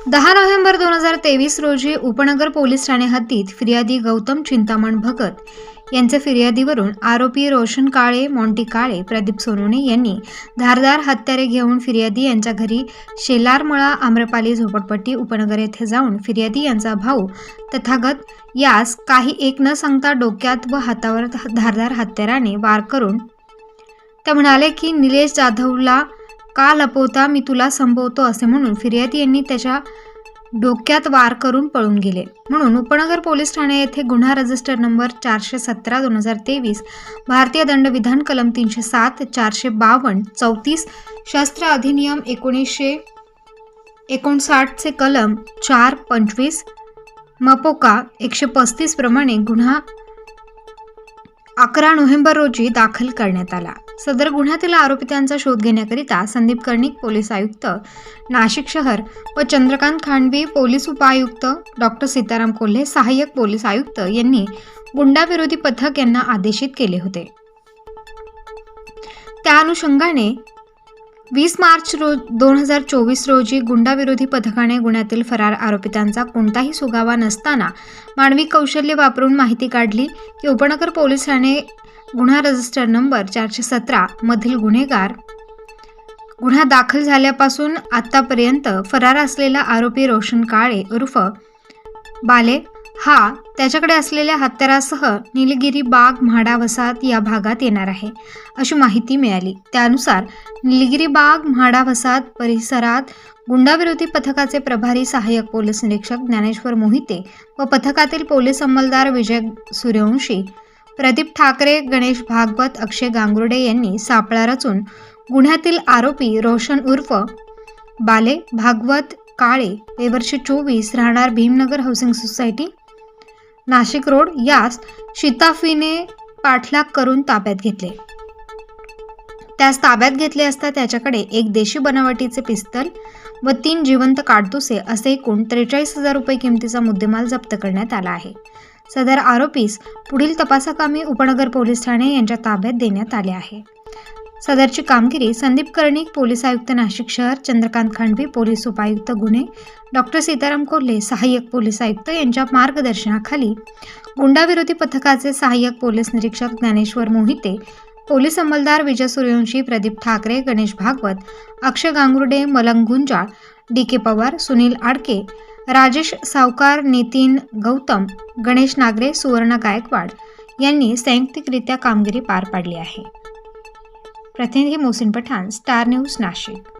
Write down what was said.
10 November 2023 रोजी उपनगर police Thane हद्दीत फिर्यादी गौतम चिंतामण भगत यांच्या फिर्यादीवरून आरोपी रोशन काळे, मॉन्टी काळे, प्रदीप सोनवणे यांनी धारदार हत्यारे घेऊन फिर्यादी यांच्या घरी शेलारमळा आम्रपाली झोपडपट्टी उपनगर येथे जाऊन फिर्यादी यांचा भाऊ तथागत यास काही एक न सांगता डोक्यात व हातावर धारदार हत्याराने वार करून ते म्हणाले की निलेश जाधवला का लपवता, मी तुला संपवतो असे म्हणून फिर्यादी यांनी त्याच्या डोक्यात वार करून पळून गेले. म्हणून उपनगर पोलीस ठाणे येथे गुन्हा रजिस्टर नंबर 417/2023 भारतीय दंडविधान कलम 307, 452, 34 शस्त्र अधिनियम 1959 चे कलम 425 मपोका 135 प्रमाणे गुन्हा 11 नोव्हेंबर रोजी दाखल करण्यात आला. सदर गुन्ह्यातील आरोपितांचा शोध घेण्याकरिता संदीप कर्णिक पोलीस आयुक्त नाशिक शहर व चंद्रकांत खांडवी पोलीस उपायुक्त डॉक्टर सीताराम कोल्हे सहाय्यक पोलीस आयुक्त यांनी गुंडाविरोधी पथक यांना आदेशित केले होते. त्या अनुषंगाने 20 मार्च 2024 रोजी गुंडाविरोधी पथकाने गुन्ह्यातील फरार आरोपितांचा कोणताही सुगावा नसताना मानवी कौशल्य वापरून माहिती काढली की उपनगर पोलीस ठाणे गुन्हा रजिस्टर नंबर 417 मधील गुन्हा दाखल झाल्यापासून आतापर्यंत फरार असलेला आरोपी रोशन काळे उर्फ बाले हा त्याच्याकडे असलेल्या हत्यारासह निलगिरी बाग म्हाडा वसाहत या भागात येणार आहे अशी माहिती मिळाली. त्यानुसार निलगिरी बाग म्हाडा वसाहत परिसरात गुंडाविरोधी पथकाचे प्रभारी सहाय्यक पोलीस निरीक्षक ज्ञानेश्वर मोहिते व पथकातील पोलीस अंमलदार विजय सूर्यवंशी, प्रदीप ठाकरे, गणेश भागवत, अक्षय गांगुर्डे यांनी सापळा रचून गुन्ह्यातील आरोपी रोशन उर्फ बाले भागवत काळे वर्ष 24 राहणार Bhimnagar housing society Nashik road यास शिताफीने पाठलाग करून ताब्यात घेतले. त्यास ताब्यात घेतले असता त्याच्याकडे एक देशी बनावटीचे पिस्तल व 3 जिवंत काडतुसे असे एकूण 43,000 रुपये किमतीचा मुद्देमाल जप्त करण्यात आला आहे. सदर आरोपीस पुढील तपासाकामी उपनगर पोलीस ठाणे यांच्या ताब्यात देण्यात आले आहे. सदरची कामगिरी संदीप कर्णिक पोलीस आयुक्त नाशिक शहर, चंद्रकांत खांडवी पोलीस उपायुक्त गुन्हे, डॉक्टर सीताराम कोल्हे सहाय्यक पोलीस आयुक्त यांच्या मार्गदर्शनाखाली गुंडाविरोधी पथकाचे सहाय्यक पोलीस निरीक्षक ज्ञानेश्वर मोहिते, पोलीस अंमलदार विजय सूर्यवंशी, प्रदीप ठाकरे, गणेश भागवत, अक्षय गांगुर्डे, मलंग गुंजाळ, DK पवार, सुनील आडके, राजेश सावकार, नितीन गौतम, गणेश नागरे, सुवर्ण गायकवाड यांनी संयुक्तिकरित्या कामगिरी पार पाडली आहे. प्रतिनिधी मोहसिन पठाण, स्टार न्यूज, नाशिक.